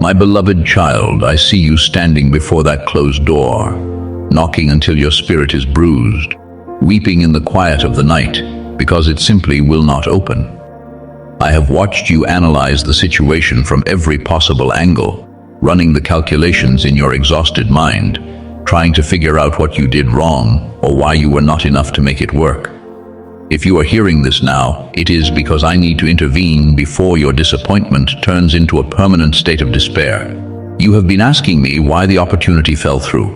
My beloved child, I see you standing before that closed door, knocking until your spirit is bruised, weeping in the quiet of the night, because it simply will not open. I have watched you analyze the situation from every possible angle, running the calculations in your exhausted mind, trying to figure out what you did wrong or why you were not enough to make it work. If you are hearing this now, it is because I need to intervene before your disappointment turns into a permanent state of despair. You have been asking me why the opportunity fell through,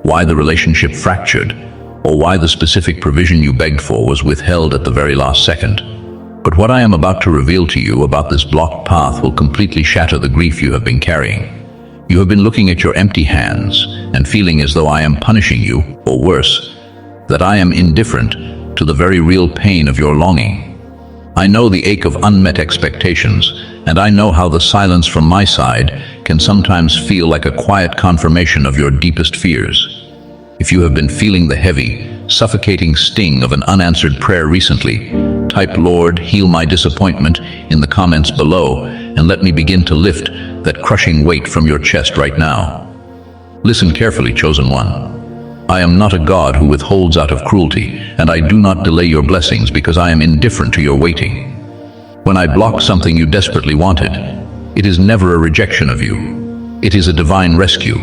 why the relationship fractured, or why the specific provision you begged for was withheld at the very last second. But what I am about to reveal to you about this blocked path will completely shatter the grief you have been carrying. You have been looking at your empty hands and feeling as though I am punishing you, or worse, that I am indifferent to the very real pain of your longing. I know the ache of unmet expectations, and I know how the silence from my side can sometimes feel like a quiet confirmation of your deepest fears. If you have been feeling the heavy, suffocating sting of an unanswered prayer recently, type "Lord, heal my disappointment" in the comments below, and let me begin to lift that crushing weight from your chest right now. Listen carefully, chosen one. I am not a God who withholds out of cruelty, and I do not delay your blessings because I am indifferent to your waiting. When I block something you desperately wanted, it is never a rejection of you. It is a divine rescue.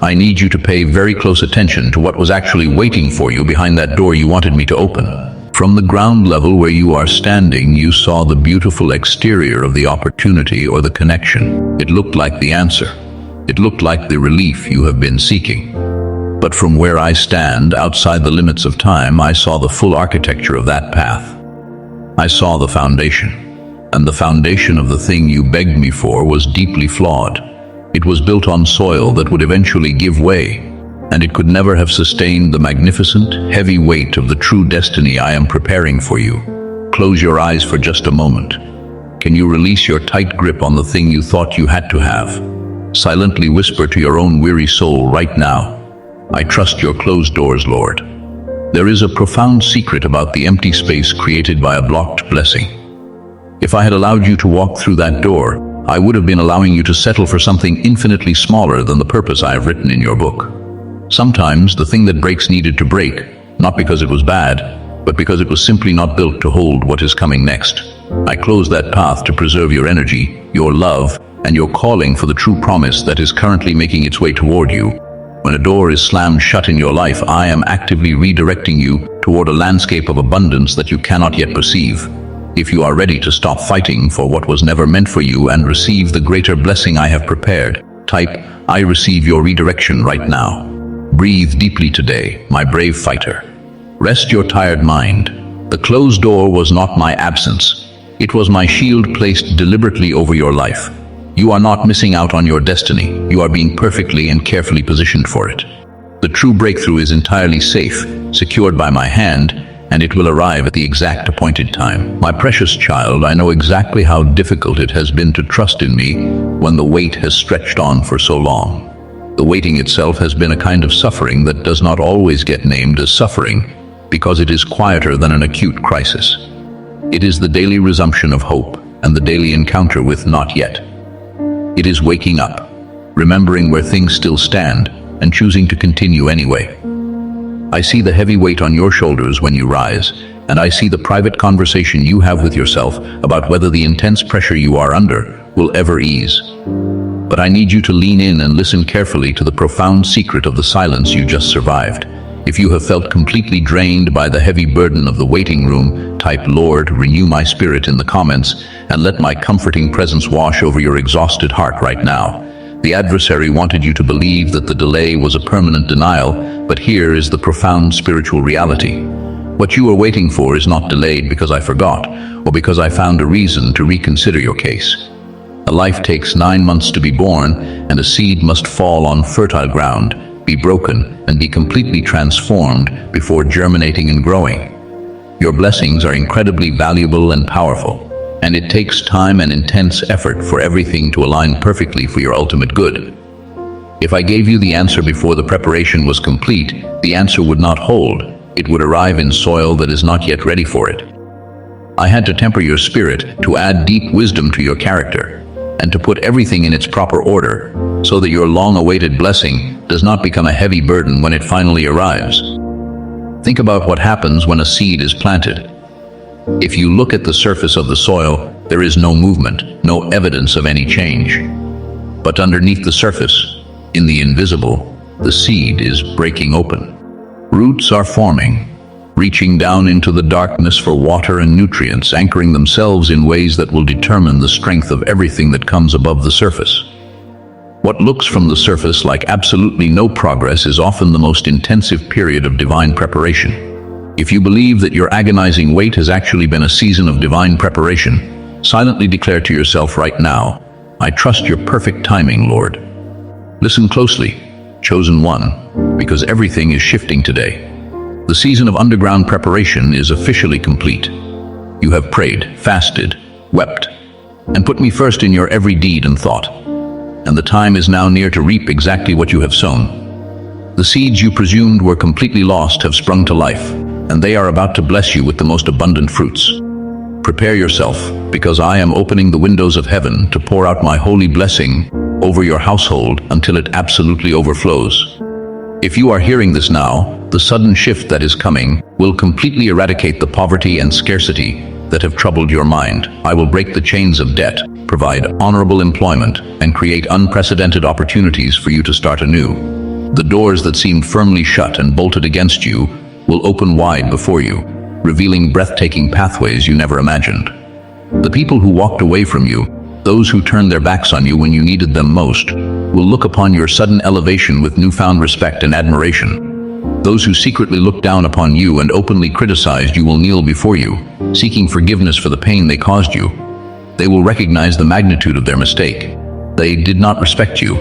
I need you to pay very close attention to what was actually waiting for you behind that door you wanted me to open. From the ground level where you are standing, you saw the beautiful exterior of the opportunity or the connection. It looked like the answer. It looked like the relief you have been seeking. But from where I stand, outside the limits of time, I saw the full architecture of that path. I saw the foundation. And the foundation of the thing you begged me for was deeply flawed. It was built on soil that would eventually give way, and it could never have sustained the magnificent, heavy weight of the true destiny I am preparing for you. Close your eyes for just a moment. Can you release your tight grip on the thing you thought you had to have? Silently whisper to your own weary soul right now, "I trust your closed doors, Lord." There is a profound secret about the empty space created by a blocked blessing. If I had allowed you to walk through that door, I would have been allowing you to settle for something infinitely smaller than the purpose I have written in your book. Sometimes the thing that breaks needed to break, not because it was bad, but because it was simply not built to hold what is coming next. I close that path to preserve your energy, your love, and your calling for the true promise that is currently making its way toward you. When a door is slammed shut in your life, I am actively redirecting you toward a landscape of abundance that you cannot yet perceive. If you are ready to stop fighting for what was never meant for you and receive the greater blessing I have prepared, type "I receive your redirection" right now. Breathe deeply today, my brave fighter. Rest your tired mind. The closed door was not my absence. It was my shield placed deliberately over your life. You are not missing out on your destiny. You are being perfectly and carefully positioned for it. The true breakthrough is entirely safe, secured by my hand, and it will arrive at the exact appointed time. My precious child, I know exactly how difficult it has been to trust in me when the wait has stretched on for so long. The waiting itself has been a kind of suffering that does not always get named as suffering because it is quieter than an acute crisis. It is the daily resumption of hope and the daily encounter with not yet. It is waking up, remembering where things still stand, and choosing to continue anyway. I see the heavy weight on your shoulders when you rise, and I see the private conversation you have with yourself about whether the intense pressure you are under will ever ease. But I need you to lean in and listen carefully to the profound secret of the silence you just survived. If you have felt completely drained by the heavy burden of the waiting room, type "Lord, renew my spirit" in the comments, and let my comforting presence wash over your exhausted heart right now. The adversary wanted you to believe that the delay was a permanent denial, but here is the profound spiritual reality. What you are waiting for is not delayed because I forgot, or because I found a reason to reconsider your case. A life takes 9 months to be born, and a seed must fall on fertile ground, be broken, and be completely transformed before germinating and growing. Your blessings are incredibly valuable and powerful, and it takes time and intense effort for everything to align perfectly for your ultimate good. If I gave you the answer before the preparation was complete, the answer would not hold. It would arrive in soil that is not yet ready for it. I had to temper your spirit to add deep wisdom to your character. and to put everything in its proper order, so that your long-awaited blessing does not become a heavy burden when it finally arrives. Think about what happens when a seed is planted. If you look at the surface of the soil, there is no movement, no evidence of any change. But underneath the surface, in the invisible, the seed is breaking open. Roots are forming, reaching down into the darkness for water and nutrients, anchoring themselves in ways that will determine the strength of everything that comes above the surface. What looks from the surface like absolutely no progress is often the most intensive period of divine preparation. If you believe that your agonizing wait has actually been a season of divine preparation, silently declare to yourself right now, "I trust your perfect timing, Lord." Listen closely, chosen one, because everything is shifting today. The season of underground preparation is officially complete. You have prayed, fasted, wept, and put me first in your every deed and thought. And the time is now near to reap exactly what you have sown. The seeds you presumed were completely lost have sprung to life, and they are about to bless you with the most abundant fruits. Prepare yourself, because I am opening the windows of heaven to pour out my holy blessing over your household until it absolutely overflows. If you are hearing this now, the sudden shift that is coming will completely eradicate the poverty and scarcity that have troubled your mind. I will break the chains of debt, provide honorable employment, and create unprecedented opportunities for you to start anew. The doors that seemed firmly shut and bolted against you will open wide before you, revealing breathtaking pathways you never imagined. The people who walked away from you, those who turned their backs on you when you needed them most, will look upon your sudden elevation with newfound respect and admiration. Those who secretly looked down upon you and openly criticized you will kneel before you, seeking forgiveness for the pain they caused you. They will recognize the magnitude of their mistake. They did not respect you,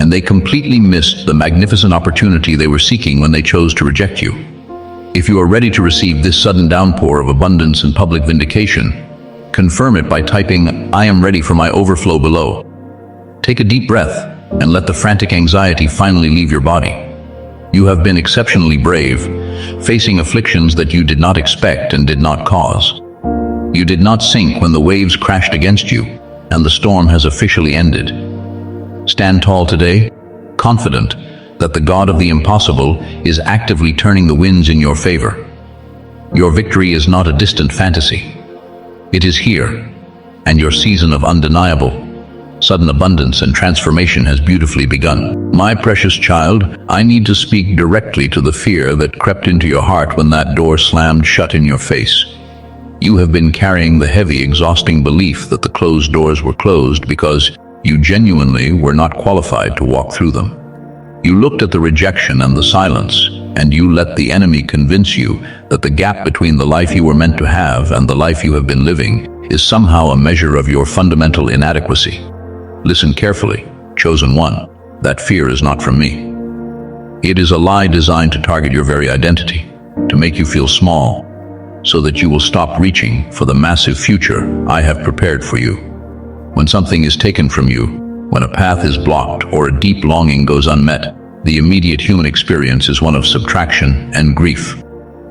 and they completely missed the magnificent opportunity they were seeking when they chose to reject you. If you are ready to receive this sudden downpour of abundance and public vindication, confirm it by typing, "I am ready for my overflow" below. Take a deep breath and let the frantic anxiety finally leave your body. You have been exceptionally brave, facing afflictions that you did not expect and did not cause. You did not sink when the waves crashed against you, and the storm has officially ended. Stand tall today, confident that the God of the impossible is actively turning the winds in your favor. Your victory is not a distant fantasy. It is here, and your season of undeniable, sudden abundance and transformation has beautifully begun. My precious child, I need to speak directly to the fear that crept into your heart when that door slammed shut in your face. You have been carrying the heavy, exhausting belief that the closed doors were closed because you genuinely were not qualified to walk through them. You looked at the rejection and the silence, and you let the enemy convince you that the gap between the life you were meant to have and the life you have been living is somehow a measure of your fundamental inadequacy. Listen carefully, chosen one. That fear is not from me. It is a lie designed to target your very identity, to make you feel small, so that you will stop reaching for the massive future I have prepared for you. When something is taken from you, when a path is blocked or a deep longing goes unmet, the immediate human experience is one of subtraction and grief.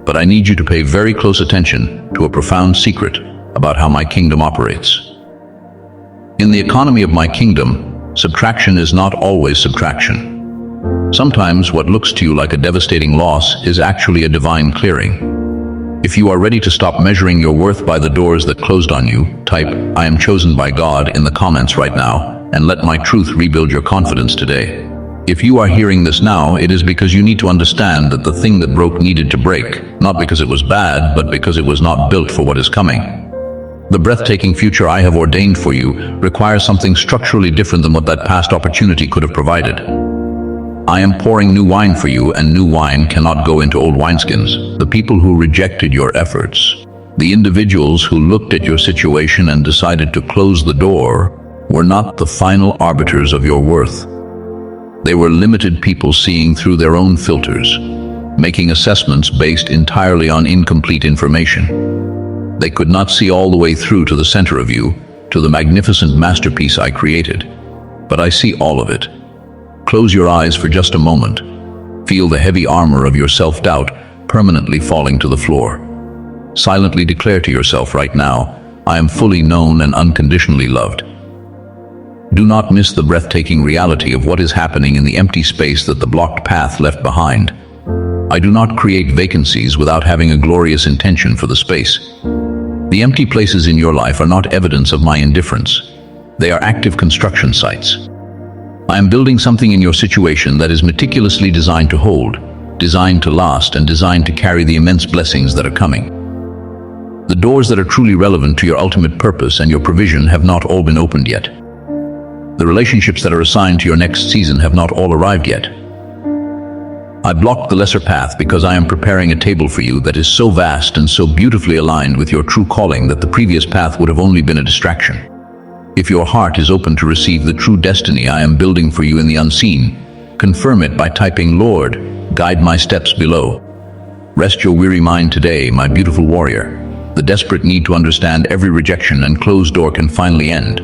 But I need you to pay very close attention to a profound secret about how my kingdom operates. In the economy of my kingdom, subtraction is not always subtraction. Sometimes what looks to you like a devastating loss is actually a divine clearing. If you are ready to stop measuring your worth by the doors that closed on you, type, "I am chosen by God" in the comments right now, and let my truth rebuild your confidence today. If you are hearing this now, it is because you need to understand that the thing that broke needed to break, not because it was bad, but because it was not built for what is coming. The breathtaking future I have ordained for you requires something structurally different than what that past opportunity could have provided. I am pouring new wine for you, and new wine cannot go into old wineskins. The people who rejected your efforts, the individuals who looked at your situation and decided to close the door, were not the final arbiters of your worth. They were limited people seeing through their own filters, making assessments based entirely on incomplete information. They could not see all the way through to the center of you, to the magnificent masterpiece I created. But I see all of it. Close your eyes for just a moment. Feel the heavy armor of your self-doubt permanently falling to the floor. Silently declare to yourself right now, "I am fully known and unconditionally loved." Do not miss the breathtaking reality of what is happening in the empty space that the blocked path left behind. I do not create vacancies without having a glorious intention for the space. The empty places in your life are not evidence of my indifference. They are active construction sites. I am building something in your situation that is meticulously designed to hold, designed to last, and designed to carry the immense blessings that are coming. The doors that are truly relevant to your ultimate purpose and your provision have not all been opened yet. The relationships that are assigned to your next season have not all arrived yet. I blocked the lesser path because I am preparing a table for you that is so vast and so beautifully aligned with your true calling that the previous path would have only been a distraction. If your heart is open to receive the true destiny I am building for you in the unseen, confirm it by typing, "Lord, guide my steps below." Rest your weary mind today, my beautiful warrior. The desperate need to understand every rejection and closed door can finally end.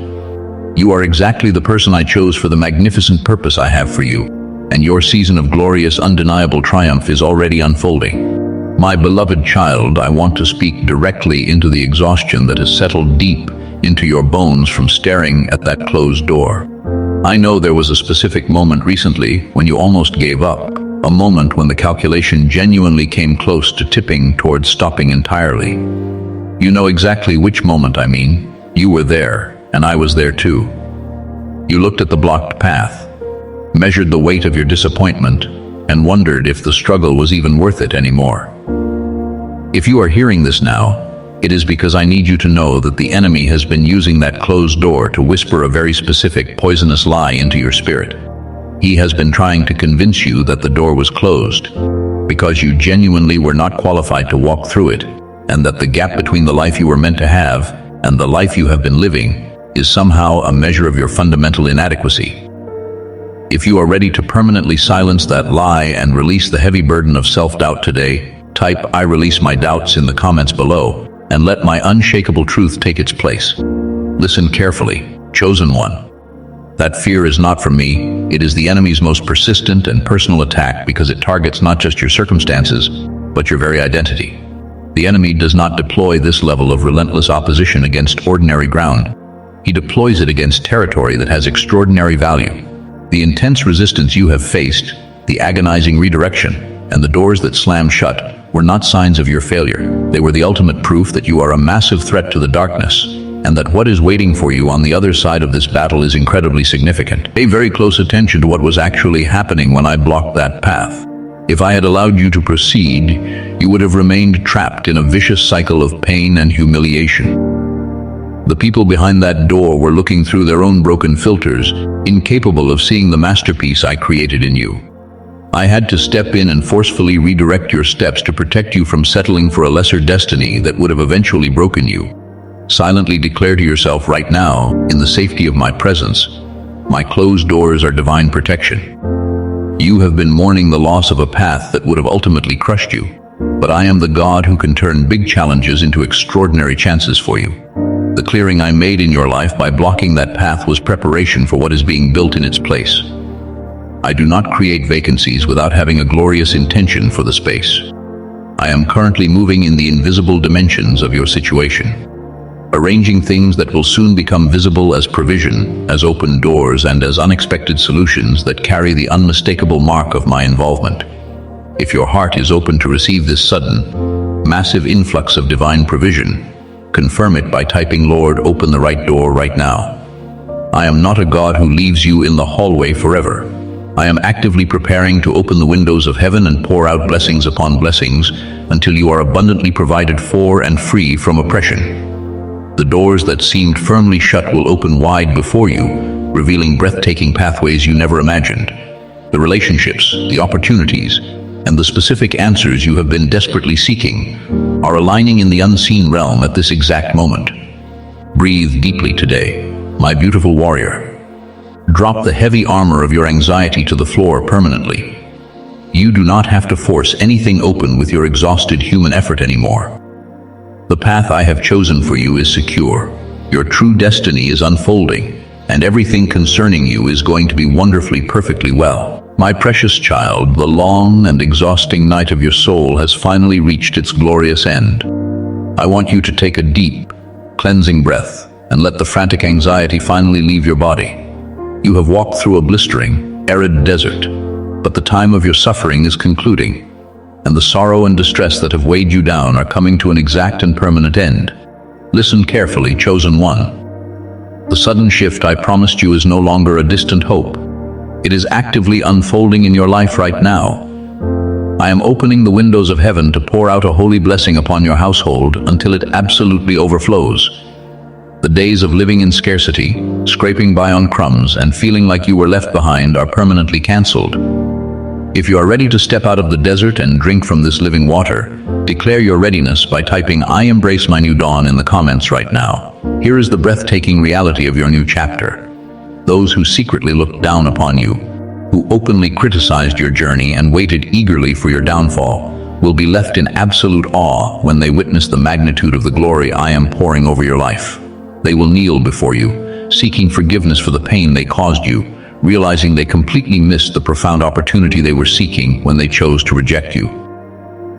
You are exactly the person I chose for the magnificent purpose I have for you, and your season of glorious, undeniable triumph is already unfolding. My beloved child, I want to speak directly into the exhaustion that has settled deep into your bones from staring at that closed door. I know there was a specific moment recently when you almost gave up, a moment when the calculation genuinely came close to tipping towards stopping entirely. You know exactly which moment I mean. You were there, and I was there too. You looked at the blocked path, measured the weight of your disappointment, and wondered if the struggle was even worth it anymore. If you are hearing this now, it is because I need you to know that the enemy has been using that closed door to whisper a very specific poisonous lie into your spirit. He has been trying to convince you that the door was closed because you genuinely were not qualified to walk through it, and that the gap between the life you were meant to have and the life you have been living is somehow a measure of your fundamental inadequacy. If you are ready to permanently silence that lie and release the heavy burden of self-doubt today, type "I release my doubts" in the comments below, and let my unshakable truth take its place. Listen carefully, chosen one. That fear is not from me. It is the enemy's most persistent and personal attack because it targets not just your circumstances, but your very identity. The enemy does not deploy this level of relentless opposition against ordinary ground. He deploys it against territory that has extraordinary value. The intense resistance you have faced, the agonizing redirection, and the doors that slammed shut were not signs of your failure. They were the ultimate proof that you are a massive threat to the darkness, and that what is waiting for you on the other side of this battle is incredibly significant. Pay very close attention to what was actually happening when I blocked that path. If I had allowed you to proceed, you would have remained trapped in a vicious cycle of pain and humiliation. The people behind that door were looking through their own broken filters, incapable of seeing the masterpiece I created in you. I had to step in and forcefully redirect your steps to protect you from settling for a lesser destiny that would have eventually broken you. Silently declare to yourself right now, in the safety of my presence, my closed doors are divine protection. You have been mourning the loss of a path that would have ultimately crushed you, but I am the God who can turn big challenges into extraordinary chances for you. The clearing I made in your life by blocking that path was preparation for what is being built in its place. I do not create vacancies without having a glorious intention for the space. I am currently moving in the invisible dimensions of your situation, arranging things that will soon become visible as provision, as open doors, and as unexpected solutions that carry the unmistakable mark of my involvement. If your heart is open to receive this sudden, massive influx of divine provision, confirm it by typing, "Lord, open the right door right now." I am not a God who leaves you in the hallway forever. I am actively preparing to open the windows of heaven and pour out blessings upon blessings until you are abundantly provided for and free from oppression. The doors that seemed firmly shut will open wide before you, revealing breathtaking pathways you never imagined. The relationships, the opportunities, and the specific answers you have been desperately seeking are aligning in the unseen realm at this exact moment. Breathe deeply today, my beautiful warrior. Drop the heavy armor of your anxiety to the floor permanently. You do not have to force anything open with your exhausted human effort anymore. The path I have chosen for you is secure. Your true destiny is unfolding, and everything concerning you is going to be wonderfully, perfectly well. My precious child, the long and exhausting night of your soul has finally reached its glorious end. I want you to take a deep, cleansing breath and let the frantic anxiety finally leave your body. You have walked through a blistering, arid desert, but the time of your suffering is concluding, and the sorrow and distress that have weighed you down are coming to an exact and permanent end. Listen carefully, chosen one. The sudden shift I promised you is no longer a distant hope. It is actively unfolding in your life right now. I am opening the windows of heaven to pour out a holy blessing upon your household until it absolutely overflows. The days of living in scarcity, scraping by on crumbs, and feeling like you were left behind are permanently cancelled. If you are ready to step out of the desert and drink from this living water, declare your readiness by typing "I embrace my new dawn" in the comments right now. Here is the breathtaking reality of your new chapter. Those who secretly looked down upon you, who openly criticized your journey and waited eagerly for your downfall, will be left in absolute awe when they witness the magnitude of the glory I am pouring over your life. They will kneel before you, seeking forgiveness for the pain they caused you, realizing they completely missed the profound opportunity they were seeking when they chose to reject you.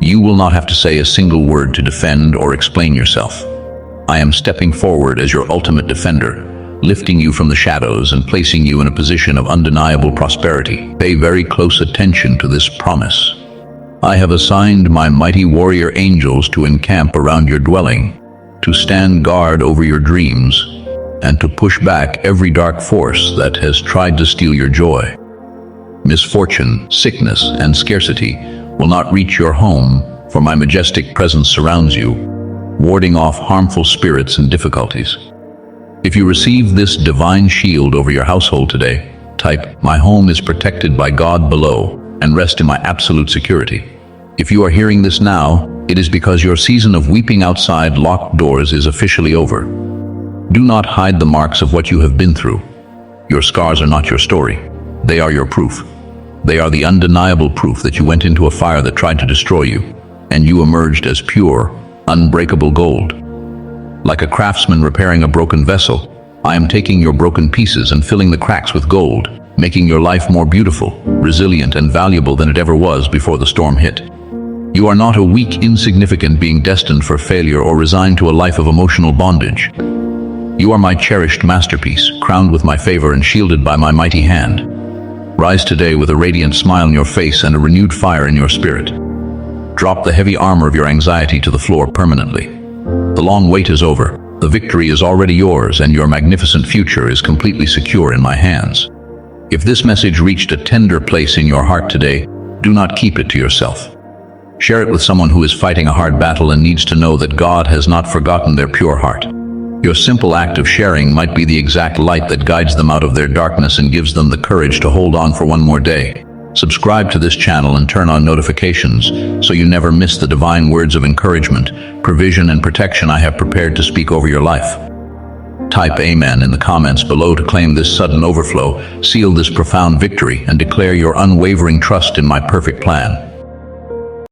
You will not have to say a single word to defend or explain yourself. I am stepping forward as your ultimate defender, lifting you from the shadows and placing you in a position of undeniable prosperity. Pay very close attention to this promise. I have assigned my mighty warrior angels to encamp around your dwelling, to stand guard over your dreams, and to push back every dark force that has tried to steal your joy. Misfortune, sickness, and scarcity will not reach your home, for my majestic presence surrounds you, warding off harmful spirits and difficulties. If you receive this divine shield over your household today, type "My home is protected by God" below and rest in my absolute security. If you are hearing this now, it is because your season of weeping outside locked doors is officially over. Do not hide the marks of what you have been through. Your scars are not your story. They are your proof. They are the undeniable proof that you went into a fire that tried to destroy you, and you emerged as pure, unbreakable gold. Like a craftsman repairing a broken vessel, I am taking your broken pieces and filling the cracks with gold, making your life more beautiful, resilient, and valuable than it ever was before the storm hit. You are not a weak, insignificant being destined for failure or resigned to a life of emotional bondage. You are my cherished masterpiece, crowned with my favor and shielded by my mighty hand. Rise today with a radiant smile on your face and a renewed fire in your spirit. Drop the heavy armor of your anxiety to the floor permanently. The long wait is over, the victory is already yours, and your magnificent future is completely secure in my hands. If this message reached a tender place in your heart today, do not keep it to yourself. Share it with someone who is fighting a hard battle and needs to know that God has not forgotten their pure heart. Your simple act of sharing might be the exact light that guides them out of their darkness and gives them the courage to hold on for one more day. Subscribe to this channel and turn on notifications so you never miss the divine words of encouragement, provision, and protection I have prepared to speak over your life. Type "Amen" in the comments below to claim this sudden overflow, seal this profound victory, and declare your unwavering trust in my perfect plan.